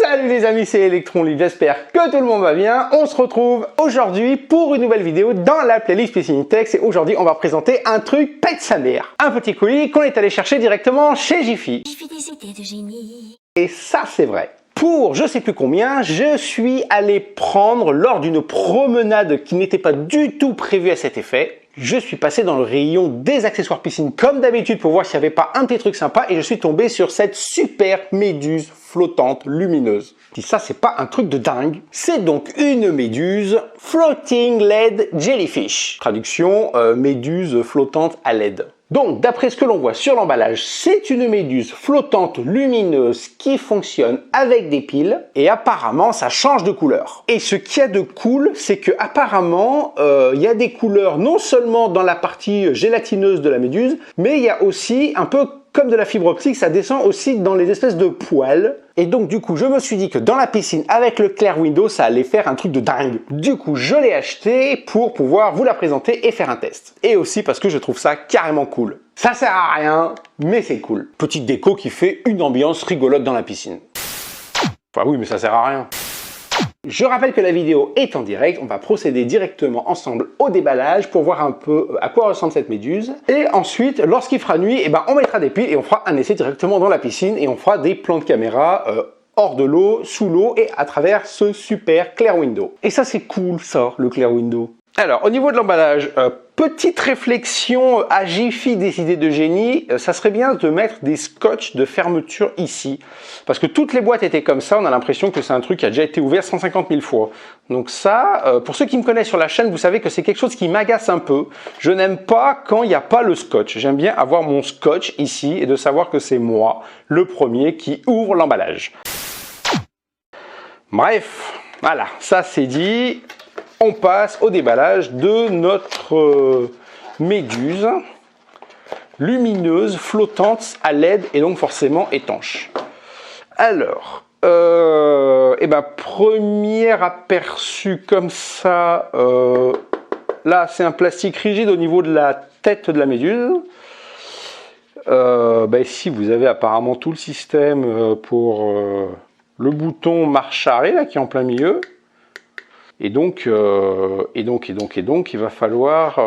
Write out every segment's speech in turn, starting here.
Salut les amis, c'est Electronlive, j'espère que tout le monde va bien. On se retrouve aujourd'hui pour une nouvelle vidéo dans la playlist Piscinitex et aujourd'hui on va présenter un truc pète sa mère. Un petit colis qu'on est allé chercher directement chez Jiffy. J'ai fait des idées de génie. Et ça c'est vrai. Pour je sais plus combien, je suis allé prendre lors d'une promenade qui n'était pas du tout prévue à cet effet. Je suis passé dans le rayon des accessoires piscine comme d'habitude pour voir s'il n'y avait pas un petit truc sympa et je suis tombé sur cette super méduse flottante lumineuse. Si ça c'est pas un truc de dingue, c'est donc une méduse Floating LED Jellyfish. Traduction méduse flottante à LED. Donc, d'après ce que l'on voit sur l'emballage, c'est une méduse flottante lumineuse qui fonctionne avec des piles et apparemment ça change de couleur. Et ce qu'il y a de cool, c'est que apparemment il y a des couleurs non seulement dans la partie gélatineuse de la méduse, mais il y a aussi un peu comme de la fibre optique, ça descend aussi dans les espèces de poils. Et donc du coup, je me suis dit que dans la piscine, avec le Clear Window, ça allait faire un truc de dingue. Du coup, je l'ai acheté pour pouvoir vous la présenter et faire un test. Et aussi parce que je trouve ça carrément cool. Ça sert à rien, mais c'est cool. Petite déco qui fait une ambiance rigolote dans la piscine. Enfin oui, mais ça sert à rien. Je rappelle que la vidéo est en direct, on va procéder directement ensemble au déballage pour voir un peu à quoi ressemble cette méduse. Et ensuite, lorsqu'il fera nuit, on mettra des piles et on fera un essai directement dans la piscine et on fera des plans de caméra hors de l'eau, sous l'eau et à travers ce super Clear Window. Et ça c'est cool ça, le Clear Window. Alors, au niveau de l'emballage, petite réflexion à Jiffy des idées de génie, ça serait bien de mettre des scotch de fermeture ici. Parce que toutes les boîtes étaient comme ça, on a l'impression que c'est un truc qui a déjà été ouvert 150 000 fois. Donc ça, pour ceux qui me connaissent sur la chaîne, vous savez que c'est quelque chose qui m'agace un peu. Je n'aime pas quand il n'y a pas le scotch. J'aime bien avoir mon scotch ici et de savoir que c'est moi, le premier, qui ouvre l'emballage. Bref, voilà, ça c'est dit. On passe au déballage de notre méduse lumineuse, flottante à LED et donc forcément étanche. Alors, premier aperçu comme ça, là c'est un plastique rigide au niveau de la tête de la méduse. Ici vous avez apparemment tout le système pour le bouton marche arrêt là qui est en plein milieu. Et donc, il va falloir...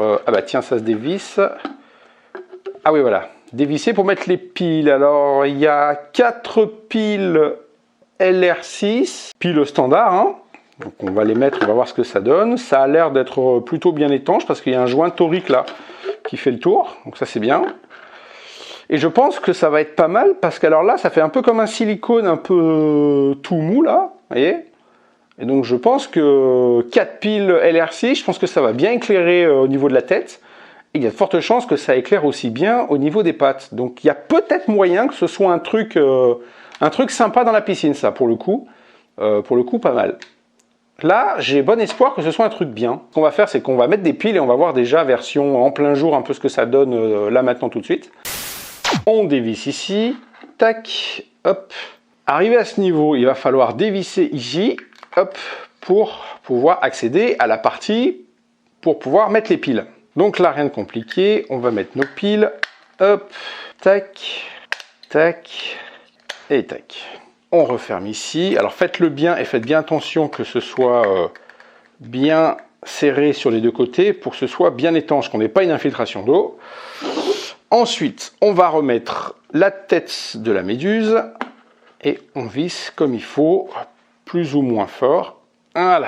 tiens, ça se dévisse. Ah oui, voilà. Dévisser pour mettre les piles. Alors, il y a 4 piles LR6. Piles standard, hein. Donc, on va les mettre, on va voir ce que ça donne. Ça a l'air d'être plutôt bien étanche parce qu'il y a un joint torique là qui fait le tour. Donc, ça, c'est bien. Et je pense que ça va être pas mal parce qu'alors là, ça fait un peu comme un silicone un peu tout mou là. Vous voyez ? Et donc je pense que 4 piles LR6, je pense que ça va bien éclairer au niveau de la tête. Et il y a de fortes chances que ça éclaire aussi bien au niveau des pattes. Donc il y a peut-être moyen que ce soit un truc sympa dans la piscine, ça, pour le coup. Pas mal. Là, j'ai bon espoir que ce soit un truc bien. Ce qu'on va faire, c'est qu'on va mettre des piles et on va voir déjà version en plein jour un peu ce que ça donne là maintenant tout de suite. On dévisse ici. Tac, hop. Arrivé à ce niveau, il va falloir dévisser ici. Hop, pour pouvoir accéder à la partie pour pouvoir mettre les piles. Donc là, rien de compliqué, on va mettre nos piles. Hop, tac, tac et tac. On referme ici. Alors faites-le bien et faites bien attention que ce soit bien serré sur les deux côtés pour que ce soit bien étanche, qu'on n'ait pas une infiltration d'eau. Ensuite, on va remettre la tête de la méduse et on visse comme il faut. Plus ou moins fort, voilà.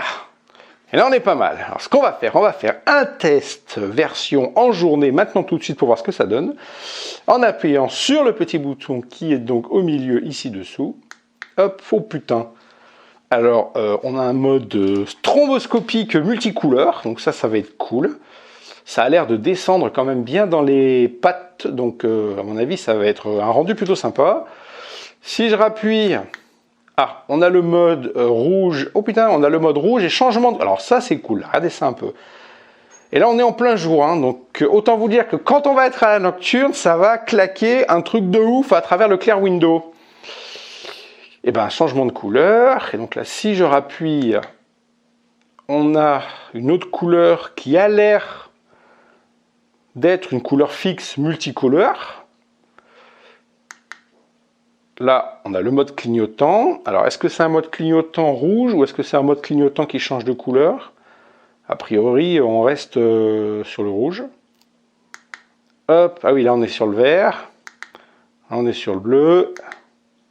Et là on est pas mal. Alors ce qu'on va faire un test version en journée maintenant tout de suite pour voir ce que ça donne, en appuyant sur le petit bouton qui est donc au milieu ici dessous. Hop, oh putain. Alors on a un mode stromboscopique multicouleur, donc ça va être cool. Ça a l'air de descendre quand même bien dans les pattes, donc à mon avis ça va être un rendu plutôt sympa. Si je rappuie... Ah, on a le mode rouge. Oh putain, on a le mode rouge et changement de... Alors ça, c'est cool. Regardez ça un peu. Et là, on est en plein jour. Hein, donc, autant vous dire que quand on va être à la nocturne, ça va claquer un truc de ouf à travers le Clear Window. Et changement de couleur. Et donc là, si je rappuie, on a une autre couleur qui a l'air d'être une couleur fixe multicolore. là, on a le mode clignotant. Alors, est-ce que c'est un mode clignotant rouge ou est-ce que c'est un mode clignotant qui change de couleur? A priori, on reste sur le rouge. Hop, ah oui, là, on est sur le vert. Là, on est sur le bleu.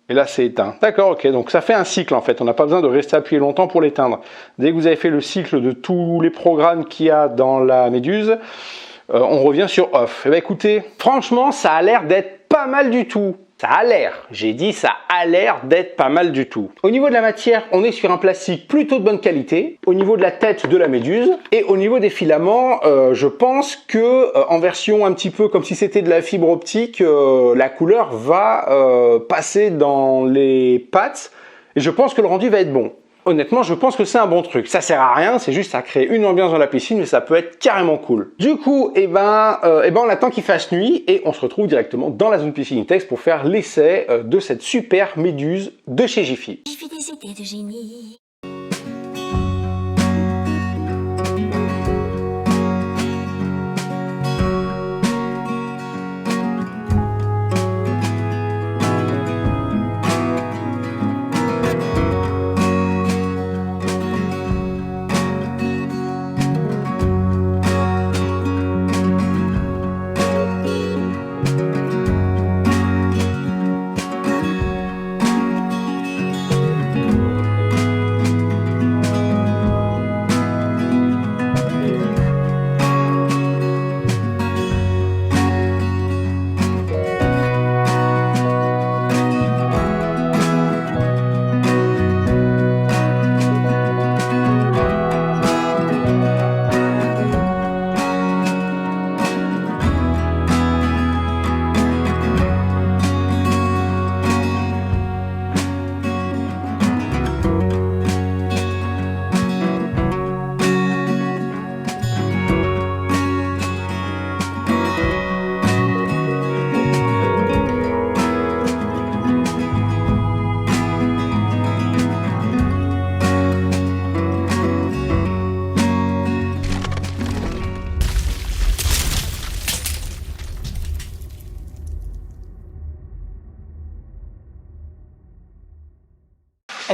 Et là, c'est éteint. D'accord, ok. Donc, ça fait un cycle, en fait. On n'a pas besoin de rester appuyé longtemps pour l'éteindre. Dès que vous avez fait le cycle de tous les programmes qu'il y a dans la Méduse, on revient sur off. Et bien, écoutez, franchement, ça a l'air d'être pas mal du tout. Ça a l'air, j'ai dit ça a l'air d'être pas mal du tout. Au niveau de la matière, on est sur un plastique plutôt de bonne qualité. Au niveau de la tête de la Méduse et au niveau des filaments, je pense que en version un petit peu comme si c'était de la fibre optique, la couleur va passer dans les pattes et je pense que le rendu va être bon. Honnêtement, je pense que c'est un bon truc. Ça sert à rien, c'est juste à créer une ambiance dans la piscine, mais ça peut être carrément cool. Du coup, on attend qu'il fasse nuit et on se retrouve directement dans la zone piscine Intex pour faire l'essai de cette super Méduse de chez Jiffy. J'ai fait des idées de génie.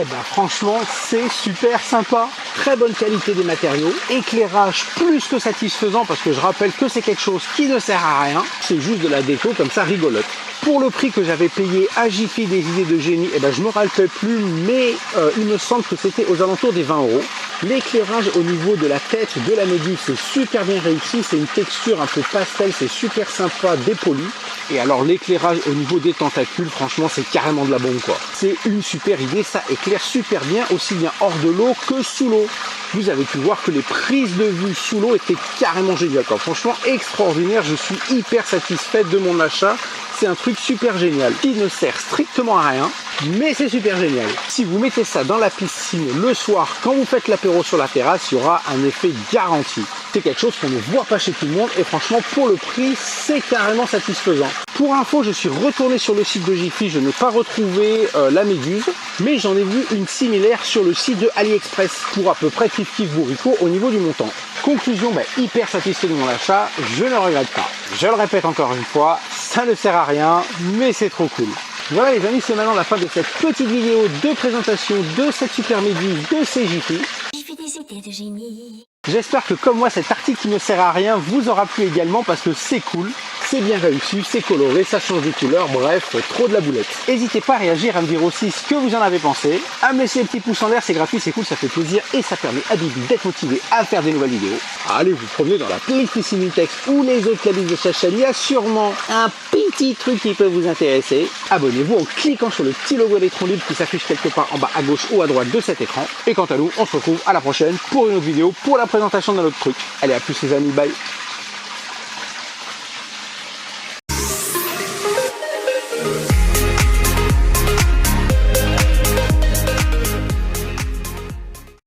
Eh ben franchement, c'est super sympa. Très bonne qualité des matériaux. Éclairage plus que satisfaisant parce que je rappelle que c'est quelque chose qui ne sert à rien. C'est juste de la déco comme ça rigolote. Pour le prix que j'avais payé à Jiffy des idées de génie, eh ben je me rappelle plus, mais il me semble que c'était aux alentours des 20 €. L'éclairage au niveau de la tête de la Méduse, c'est super bien réussi. C'est une texture un peu pastel, c'est super sympa, dépoli. Et alors l'éclairage au niveau des tentacules, franchement, c'est carrément de la bombe quoi. C'est une super idée, ça éclaire super bien, aussi bien hors de l'eau que sous l'eau. Vous avez pu voir que les prises de vue sous l'eau étaient carrément géniales quoi. Franchement, extraordinaire, je suis hyper satisfait de mon achat. C'est un truc super génial qui ne sert strictement à rien, mais c'est super génial. Si vous mettez ça dans la piscine le soir, quand vous faites l'apéro sur la terrasse, il y aura un effet garanti. C'est quelque chose qu'on ne voit pas chez tout le monde et franchement, pour le prix, c'est carrément satisfaisant. Pour info, je suis retourné sur le site de Jiffy, je n'ai pas retrouvé la Méduse, mais j'en ai vu une similaire sur le site de AliExpress pour à peu près kiff bourricot au niveau du montant. Conclusion, hyper satisfait de mon achat, je ne regrette pas. Je le répète encore une fois, ça ne sert à rien, mais c'est trop cool. Voilà les amis, c'est maintenant la fin de cette petite vidéo de présentation de cette super Méduse de chez Jiffy. J'ai fait des idées de génie. J'espère que comme moi cet article qui ne sert à rien vous aura plu également parce que c'est cool, c'est bien réussi, c'est coloré, ça change de couleur, bref, trop de la boulette. N'hésitez pas à réagir, à me dire aussi ce que vous en avez pensé, à me laisser les petits pouces en l'air, c'est gratuit, c'est cool, ça fait plaisir et ça permet à Bibi d'être motivé à faire des nouvelles vidéos. Allez vous promener dans la playlist Piscine Intex ou les autres playlists de cette chaîne, il y a sûrement un petit truc qui peut vous intéresser. Abonnez-vous en cliquant sur le petit logo électron libre qui s'affiche quelque part en bas à gauche ou à droite de cet écran. Et quant à nous, on se retrouve à la prochaine pour une autre vidéo, pour la présentation d'un autre truc. Allez, à plus les amis, bye.